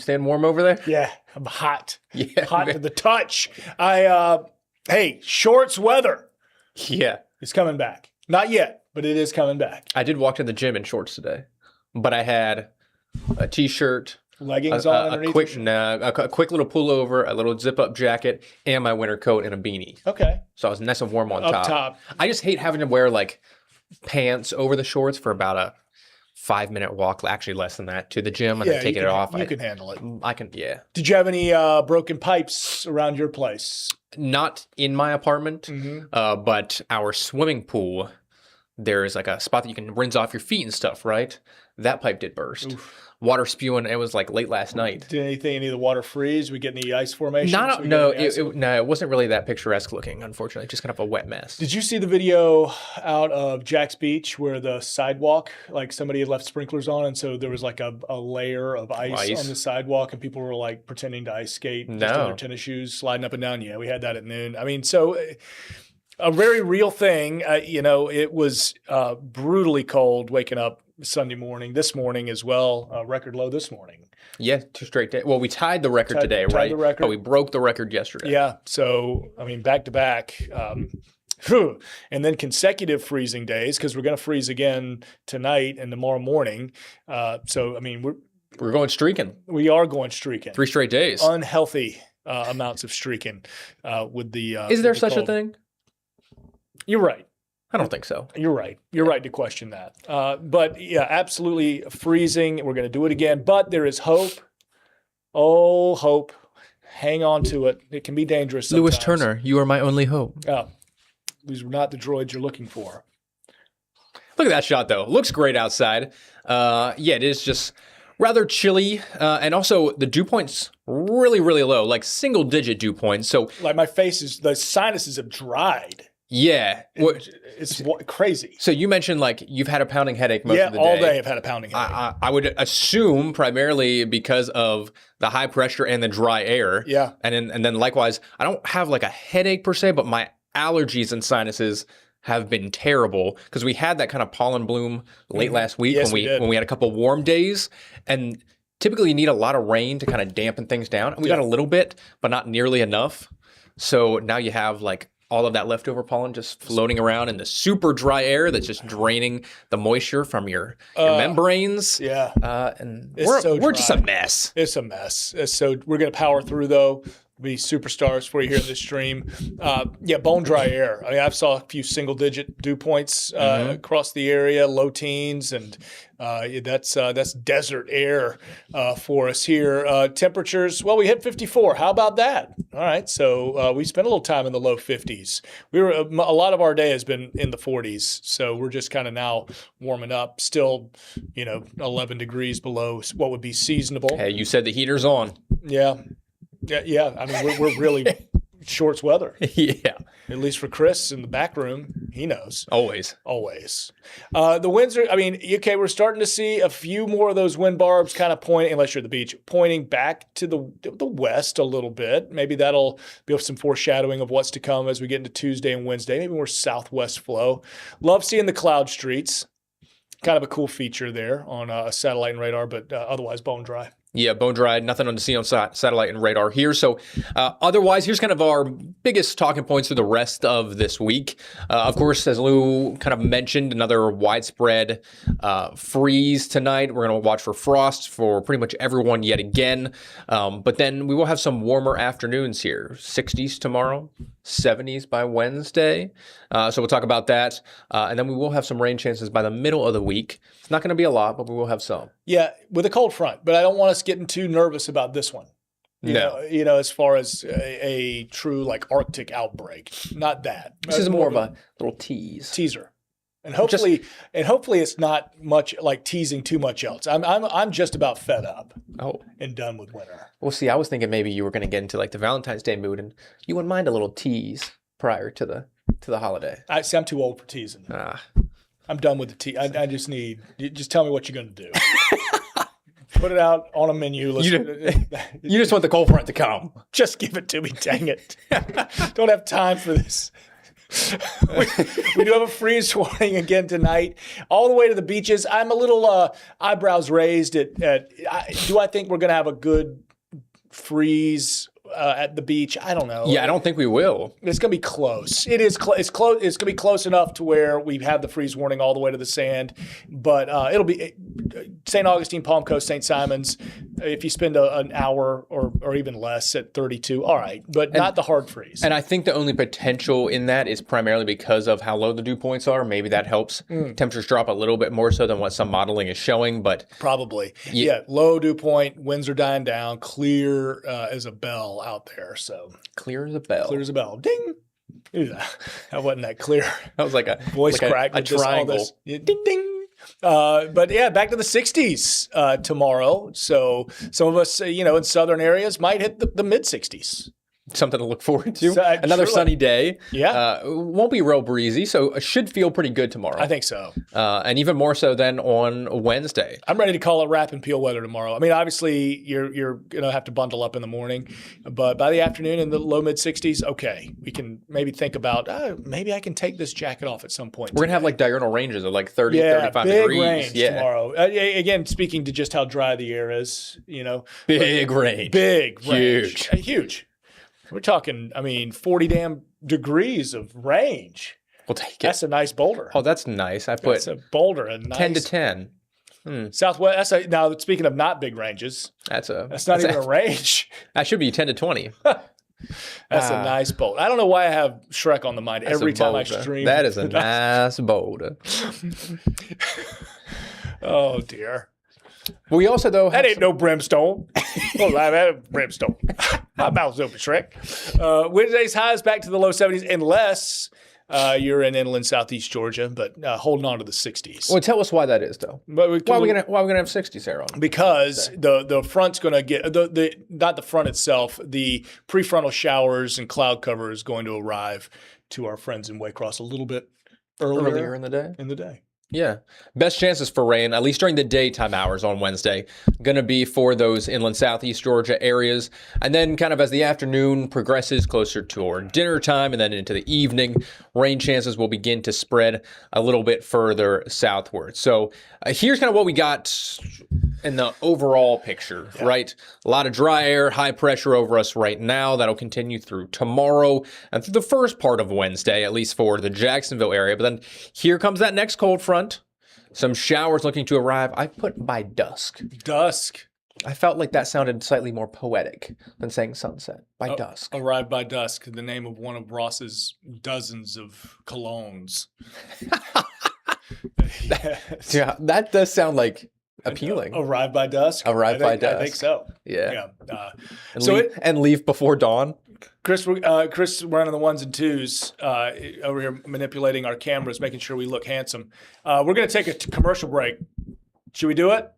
staying warm over there? Yeah, I'm hot. Yeah, hot to the touch. Hey, shorts weather. Yeah. It's coming back. Not yet, but it is coming back. I did walk to the gym in shorts today, but I had a t-shirt, leggings on underneath. A quick little pullover, a little zip-up jacket, and my winter coat and a beanie. Okay. So I was nice and warm on Up top. I just hate having to wear like pants over the shorts for about a 5-minute walk, actually less than that, to the gym and then taking it off. You can handle it. I can, yeah. Did you have any broken pipes around your place? Not in my apartment, but our swimming pool, there is like a spot that you can rinse off your feet and stuff, right? That pipe did burst. Oof. Water spewing. It was like late last night. Did any of the water freeze? We get any ice formation? No, it wasn't really that picturesque looking, unfortunately. Just kind of a wet mess. Did you see the video out of Jack's Beach where the sidewalk, like somebody had left sprinklers on, and so there was like a layer of ice on the sidewalk, and people were like pretending to ice skate just in their tennis shoes, sliding up and down? Yeah, we had that at noon. I mean, so a very real thing. It was brutally cold waking up Sunday morning, this morning as well, record low this morning. Yeah, 2 straight days. Well, we tied the record today, right? The record. But we broke the record yesterday. Yeah, so, I mean, back to back. And then consecutive freezing days, because we're going to freeze again tonight and tomorrow morning. So, I mean, we're going streaking. We are going streaking. 3 straight days. Unhealthy amounts of streaking with the Is there the such cold. a thing? You're right. I don't think so. You're right. You're right to question that. But yeah, absolutely freezing. We're going to do it again. But there is hope. Oh, hope. Hang on to it. It can be dangerous sometimes. Lewis Turner, you are my only hope. These were not the droids you're looking for. Look at that shot, though. Looks great outside. It is just rather chilly. And also, the dew point's really, really low, like single-digit dew points. So, like my face the sinuses have dried. Yeah. It's crazy. So you mentioned like you've had a pounding headache most of the day. Yeah, all day I've had a pounding headache. I would assume primarily because of the high pressure and the dry air. Yeah. And then likewise, I don't have like a headache per se, but my allergies and sinuses have been terrible because we had that kind of pollen bloom late last week when we had a couple warm days. And typically you need a lot of rain to kind of dampen things down. And we got a little bit, but not nearly enough. So now you have like all of that leftover pollen just floating around in the super dry air that's just draining the moisture from your membranes. Yeah. And we're just a mess. It's a mess. So we're going to power through, though. Be superstars for you here in this stream. Bone dry air. I mean, I've saw a few single-digit dew points across the area, low teens, and that's desert air for us here. Temperatures, well, we hit 54. How about that? All right, so we spent a little time in the low 50s. A lot of our day has been in the 40s, so we're just kind of now warming up. Still, 11 degrees below what would be seasonable. Hey, you said the heater's on. Yeah. Yeah. I mean, we're really shorts weather. Yeah. At least for Chris in the back room, he knows. Always. The winds are, we're starting to see a few more of those wind barbs kind of pointing, unless you're at the beach, pointing back to the west a little bit. Maybe that'll be some foreshadowing of what's to come as we get into Tuesday and Wednesday. Maybe more southwest flow. Love seeing the cloud streets. Kind of a cool feature there on satellite and radar, but otherwise bone dry. Yeah, bone dry, nothing to see on satellite and radar here. So otherwise, here's kind of our biggest talking points for the rest of this week. Of course, as Lew kind of mentioned, another widespread freeze tonight. We're going to watch for frost for pretty much everyone yet again. But then we will have some warmer afternoons here. 60s tomorrow, 70s by Wednesday. So we'll talk about that. And then we will have some rain chances by the middle of the week. It's not going to be a lot, but we will have some. Yeah, with a cold front. But I don't want us getting too nervous about this one. You know, as far as a true like Arctic outbreak. Not that. This is more of a little teaser. And hopefully it's not much like teasing too much else. I'm just about fed up. And done with winter. Well, see, I was thinking maybe you were going to get into like the Valentine's Day mood and you wouldn't mind a little tease prior to the holiday. I'm too old for teasing. I'm done with the tease. I just need just tell me what you're going to do. Put it out on a menu. You just want the cold front to come. Just give it to me, dang it. Don't have time for this we do have a freeze warning again tonight, all the way to the beaches. I'm a little eyebrows raised at do I think we're going to have a good freeze at the beach? I don't know. Yeah, I don't think we will. It's going to be close. It's close. It's going to be close enough to where we have the freeze warning all the way to the sand. But it'll be St. Augustine, Palm Coast, St. Simons. If you spend an hour or even less at 32, all right. But not the hard freeze. And I think the only potential in that is primarily because of how low the dew points are. Maybe that helps. Temperatures drop a little bit more so than what some modeling is showing. But probably. Yeah, low dew point. Winds are dying down. Clear as a bell out there. So clear as a bell. Clear as a bell. Ding. That wasn't that clear. That was like a voice like crack. A triangle. Ding ding. But yeah, back to the 60s tomorrow. So some of us, in southern areas might hit the mid 60s. Something to look forward to. So, another sunny day. Yeah. Won't be real breezy, so it should feel pretty good tomorrow. I think so. And even more so than on Wednesday. I'm ready to call it wrap and peel weather tomorrow. I mean, obviously, you're going to have to bundle up in the morning. But by the afternoon in the low mid 60s, okay, we can maybe think about, maybe I can take this jacket off at some point. We're going to have like diurnal ranges of like 30, 35 degrees. Range tomorrow. Again, speaking to just how dry the air is, Big range. Big range. Huge. We're talking, 40 damn degrees of range. We'll take it. That's a nice boulder. Oh, that's nice. That's a boulder. A nice 10 to 10. Southwest. Now, speaking of not big ranges, that's not even a range. That should be 10 to 20. That's a nice boulder. I don't know why I have Shrek on the mind every time I stream. That is a nice boulder. Oh, dear. We also, though, that ain't no brimstone. Don't lie, that brimstone. My mouth's open, Shrek. Wednesday's highs back to the low 70s, unless you're in inland southeast Georgia, but holding on to the 60s. Well, tell us why that is, though. Why are we gonna have 60s here on? Because the front's going to get not the front itself. The prefrontal showers and cloud cover is going to arrive to our friends in Waycross a little bit earlier in the day. Yeah. Best chances for rain, at least during the daytime hours on Wednesday, going to be for those inland southeast Georgia areas. And then kind of as the afternoon progresses closer toward dinner time and then into the evening, rain chances will begin to spread a little bit further southward. So here's kind of what we got in the overall picture, right? A lot of dry air, high pressure over us right now. That'll continue through tomorrow and through the first part of Wednesday, at least for the Jacksonville area. But then here comes that next cold front. Some showers looking to arrive. I put by dusk. Dusk. I felt like that sounded slightly more poetic than saying sunset. By dusk. Arrive by dusk, the name of one of Ross's dozens of colognes. Yeah, that does sound like appealing. Arrive by dusk. Arrive by dusk. I think so. Yeah. And leave before dawn. Chris, running the ones and twos over here, manipulating our cameras, making sure we look handsome. We're going to take a commercial break. Should we do it?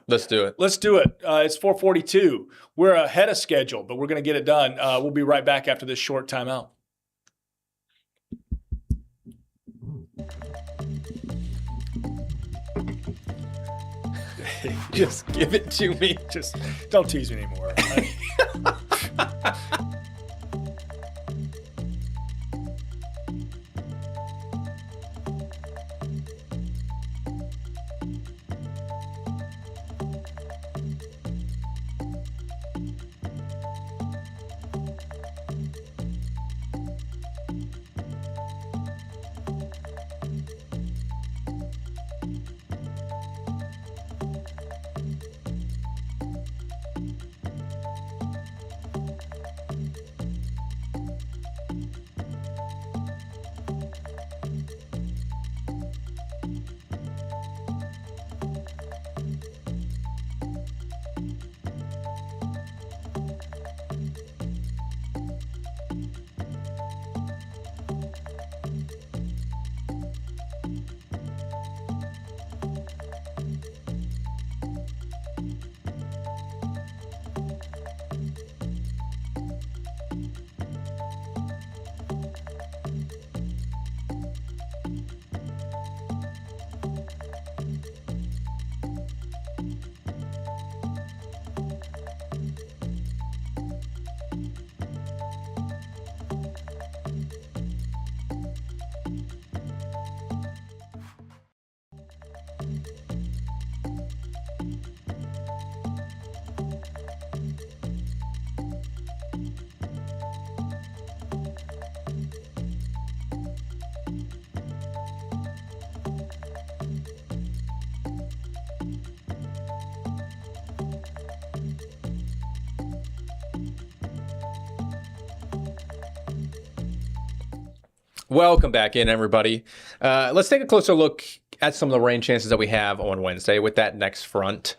Let's do it. Let's do it. It's 4:42. We're ahead of schedule, but we're going to get it done. We'll be right back after this short timeout. Just give it to me. Just don't tease me anymore. Welcome back in, everybody. Let's take a closer look at some of the rain chances that we have on Wednesday with that next front.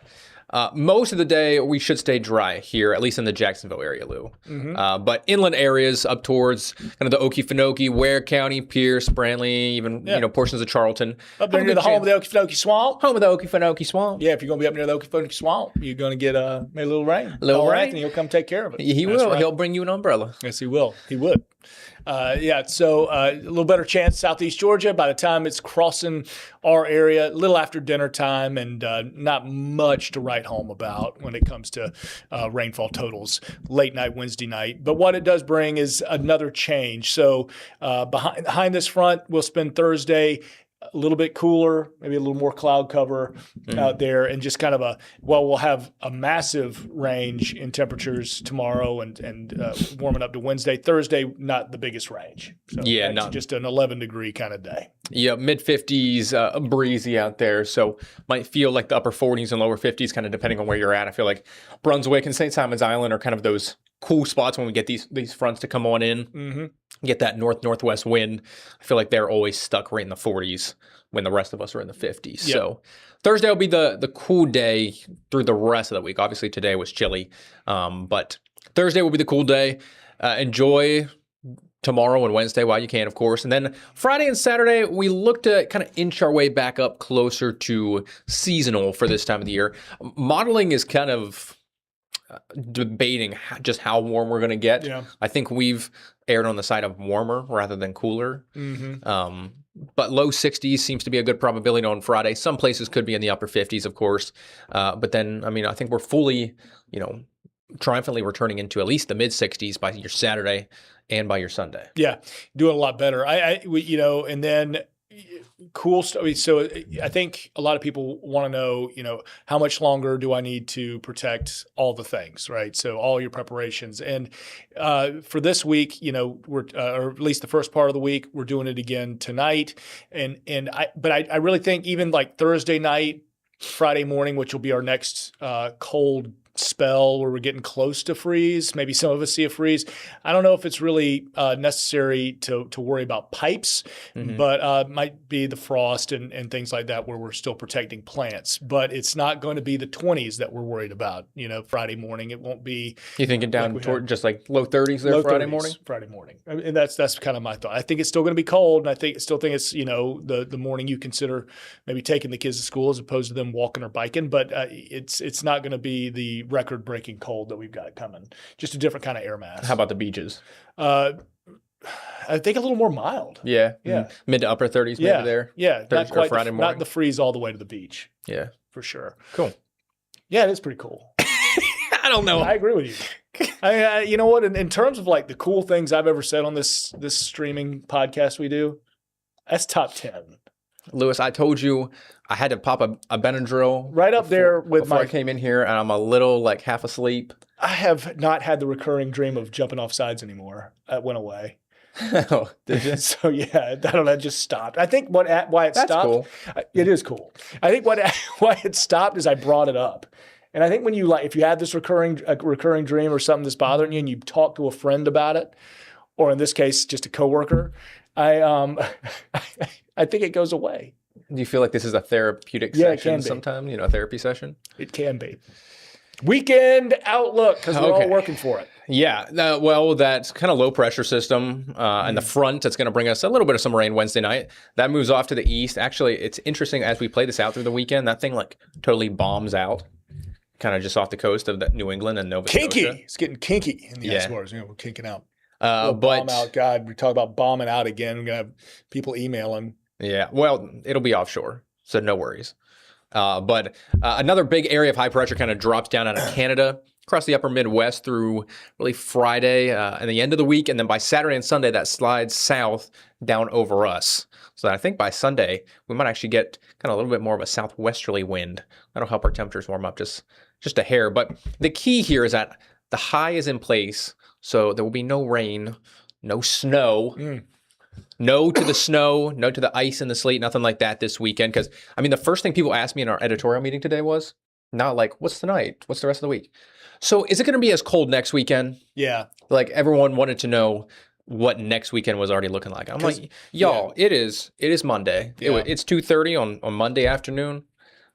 Most of the day, we should stay dry here, at least in the Jacksonville area, Lou. But inland areas up towards kind of the Okefenokee, Ware County, Pierce, Brantley, even portions of Charlton. Up there near the home of the Okefenokee Swamp. Home of the Okefenokee Swamp. Yeah, if you're going to be up near the Okefenokee Swamp, you're going to get maybe a little rain. A little rain. Anthony will come take care of it. He will. Right. He'll bring you an umbrella. Yes, he will. He would. So a little better chance southeast Georgia by the time it's crossing our area, a little after dinner time, and not much to write home about when it comes to rainfall totals late night Wednesday night. But what it does bring is another change. So behind this front, we'll spend Thursday a little bit cooler, maybe a little more cloud cover out there, and just kind of we'll have a massive range in temperatures tomorrow and warming up to Wednesday. Thursday, not the biggest range. So just an 11-degree kind of day. Yeah, mid-50s, breezy out there, so might feel like the upper 40s and lower 50s, kind of depending on where you're at. I feel like Brunswick and St. Simon's Island are kind of those cool spots when we get these fronts to come on in. Get that northwest wind. I feel like they're always stuck right in the 40s when the rest of us are in the 50s. Yep. So Thursday will be the cool day through the rest of the week. Obviously today was chilly, but Thursday will be the cool day. Enjoy tomorrow and Wednesday while you can, of course. And then Friday and Saturday, we look to kind of inch our way back up closer to seasonal for this time of the year. Modeling is kind of debating just how warm we're going to get. Yeah. I think we've aired on the side of warmer rather than cooler. But low 60s seems to be a good probability on Friday. Some places could be in the upper 50s, of course. But then, I think we're fully, triumphantly returning into at least the mid 60s by your Saturday and by your Sunday. Yeah, doing a lot better. And then cool stuff. So I think a lot of people want to know, how much longer do I need to protect all the things, right? So all your preparations. And for this week, we're or at least the first part of the week, we're doing it again tonight. But I really think even like Thursday night, Friday morning, which will be our next cold spell where we're getting close to freeze. Maybe some of us see a freeze. I don't know if it's really necessary to worry about pipes, but might be the frost and things like that where we're still protecting plants. But it's not going to be the 20s that we're worried about. Friday morning, it won't be. You think it down toward just like low 30s there Friday morning? Friday morning. And that's kind of my thought. I think it's still going to be cold, and I still think it's the morning you consider maybe taking the kids to school as opposed to them walking or biking. But it's not going to be the record-breaking cold that we've got coming. Just a different kind of air mass. How about the beaches? I think a little more mild. Yeah. Mid to upper 30s maybe there. Yeah. Not quite Friday morning. Not the freeze all the way to the beach. Yeah. For sure. Cool. Yeah, it is pretty cool. I don't know. I agree with you. You know what? In terms of like the cool things I've ever said on this streaming podcast we do, that's top 10. Lewis, I told you I had to pop a Benadryl right up there before I came in here, and I'm a little like half asleep. I have not had the recurring dream of jumping off sides anymore. That went away. Oh, did you? So yeah, I don't know. It just stopped. I think why it stopped. Cool. It is cool. I think why it stopped is I brought it up, and I think when you if you had this recurring dream or something that's bothering you, and you talk to a friend about it, or in this case, just a coworker, I think it goes away. Do you feel like this is a therapeutic session sometime? A therapy session? It can be. Weekend outlook, because we're all working for it. Yeah. That's kind of low pressure system and the front that's going to bring us a little bit of some rain Wednesday night. That moves off to the east. Actually, it's interesting as we play this out through the weekend, that thing like totally bombs out. Kind of just off the coast of New England and Nova Scotia. Kinky. It's getting kinky in the Azores. We're kinking out. But bomb out. God, we talk about bombing out again. We're going to have people emailing. Yeah, well, it'll be offshore, so no worries. But another big area of high pressure kind of drops down out of Canada across the upper Midwest through really Friday and the end of the week. And then by Saturday and Sunday, that slides south down over us. So I think by Sunday, we might actually get kind of a little bit more of a southwesterly wind. That'll help our temperatures warm up just a hair. But the key here is that the high is in place, so there will be no rain, no snow. No to the snow, no to the ice and the sleet, nothing like that this weekend. Because, the first thing people asked me in our editorial meeting today was not like, what's tonight? What's the rest of the week? So is it going to be as cold next weekend? Yeah. Like everyone wanted to know, what next weekend was already looking like. I'm like, y'all, it is Monday. Yeah. It's 2:30 on Monday afternoon.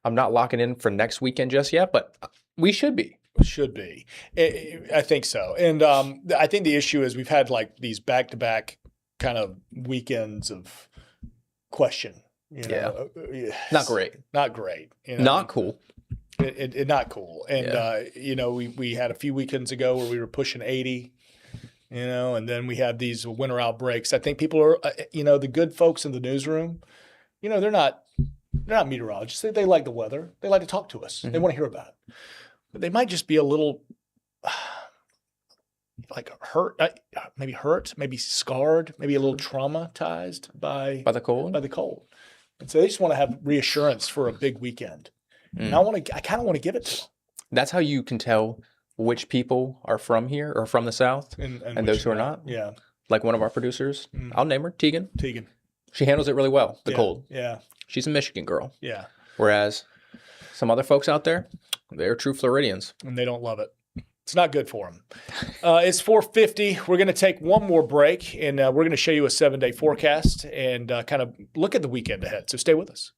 I'm not locking in for next weekend just yet, but we should be. Should be. I think so. And I think the issue is we've had like these back-to-back kind of weekends of question. Not great. Not great. Not cool. Not cool. And, we had a few weekends ago where we were pushing 80, and then we had these winter outbreaks. I think people are, the good folks in the newsroom, they're not meteorologists. They like the weather. They like to talk to us. They want to hear about it. But they might just be a little like hurt, maybe scarred, maybe a little traumatized by the cold. And so they just want to have reassurance for a big weekend. And I kind of want to give it to them. That's how you can tell which people are from here or from the South and those who are not. Yeah. Like one of our producers, I'll name her, Tegan. She handles it really well, the cold. Yeah. She's a Michigan girl. Yeah. Whereas some other folks out there, they're true Floridians. And they don't love it. It's not good for them. It's 4:50. We're going to take one more break, and we're going to show you a 7-day forecast and kind of look at the weekend ahead. So stay with us.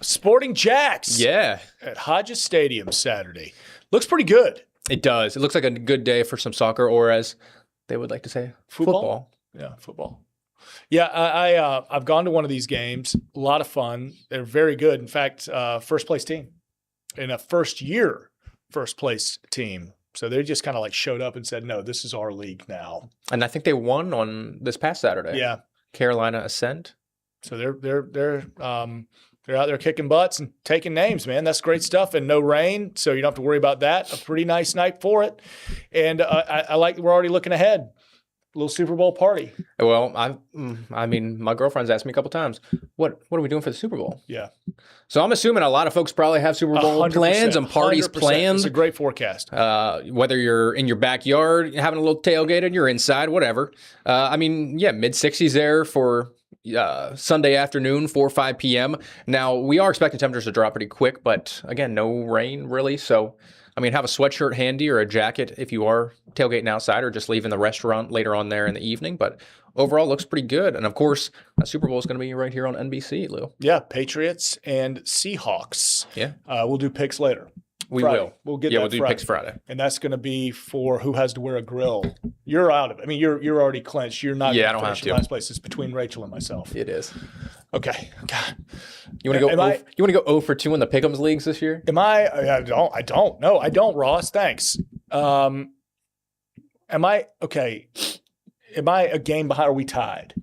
Sporting Jacks. Yeah. At Hodges Stadium Saturday. Looks pretty good. It does. It looks like a good day for some soccer, or as they would like to say, football. Yeah, football. Yeah, I've gone to one of these games. A lot of fun. They're very good. In fact, first place team in a first place team. So they just kind of like showed up and said, no, this is our league now. And I think they won on this past Saturday. Yeah. Carolina Ascent. So they're out there kicking butts and taking names, man. That's great stuff. And no rain, so you don't have to worry about that. A pretty nice night for it. And I like we're already looking ahead. A little Super Bowl party. Well, I mean, my girlfriend's asked me a couple times, what are we doing for the Super Bowl? Yeah. So I'm assuming a lot of folks probably have Super Bowl plans and parties 100%. planned. It's a great forecast. Whether you're in your backyard, having a little tailgate, and you're inside, whatever. Mid-60s there for Sunday afternoon, 4 or 5 p.m. Now, we are expecting temperatures to drop pretty quick, but again, no rain really. So, I mean, have a sweatshirt handy or a jacket if you are tailgating outside or just leaving the restaurant later on there in the evening. But overall, looks pretty good. And of course, Super Bowl is going to be right here on NBC, Lou. Yeah, Patriots and Seahawks. Yeah. We'll do picks later. We Friday. will. We'll get yeah, that we'll do Friday. picks Friday. And that's going to be for who has to wear a grill. You're out of it. I mean, you're already clinched. You're not. Yeah, I going don't to finish have to. in last place. It's between Rachel and myself. It is. Okay. God. You want to go? You want to go 0 for 2 in the Pick'ems leagues this year? Am I? I don't. No, I don't, Ross. Thanks. Am I okay? Am I a game behind? Are we tied?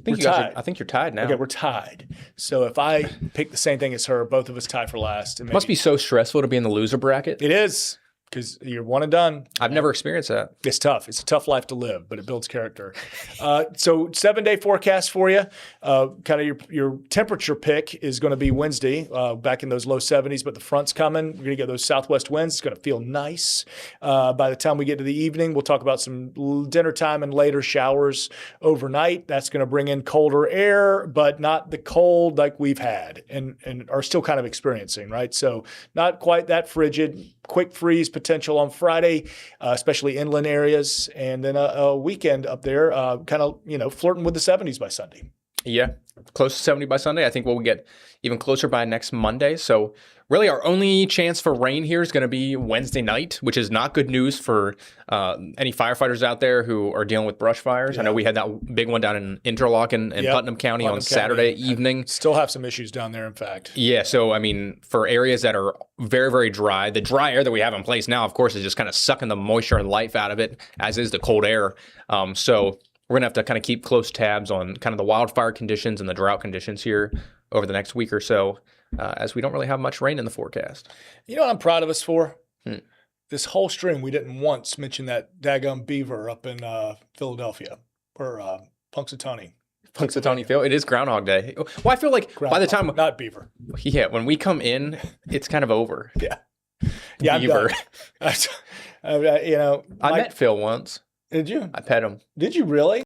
I think you're tied now. Okay, we're tied. So if I pick the same thing as her, both of us tie for last. And Must be so stressful to be in the loser bracket. It is, because you're one and done. I've never experienced that. It's tough. It's a tough life to live, but it builds character. So 7-day forecast for you. Kind of your temperature pick is going to be Wednesday, back in those low 70s, but the front's coming. We're going to get those southwest winds. It's going to feel nice. By the time we get to the evening, we'll talk about some dinner time and later showers overnight. That's going to bring in colder air, but not the cold like we've had and are still kind of experiencing, right? So not quite that frigid. Quick freeze potential on Friday, especially inland areas, and then a weekend up there, kind of flirting with the 70s by Sunday. Yeah, close to 70 by Sunday. I think we'll get even closer by next Monday. So really our only chance for rain here is going to be Wednesday night, which is not good news for any firefighters out there who are dealing with brush fires. Yeah. I know we had that big one down in Interlochen and Putnam County on Saturday evening. Still have some issues down there, in fact. Yeah, so I mean, for areas that are very, very dry, the dry air that we have in place now, of course, is just kind of sucking the moisture and life out of it, as is the cold air. So we're going to have to kind of keep close tabs on kind of the wildfire conditions and the drought conditions here over the next week or so, as we don't really have much rain in the forecast. You know what I'm proud of us for? This whole stream, we didn't once mention that daggum beaver up in Philadelphia or Punxsutawney. Punxsutawney Phil. It is Groundhog Day. Well, I feel like by the time... Not beaver. Yeah, when we come in, it's kind of over. Yeah, Beaver. I met Phil once. Did you? I pet him. Did you really?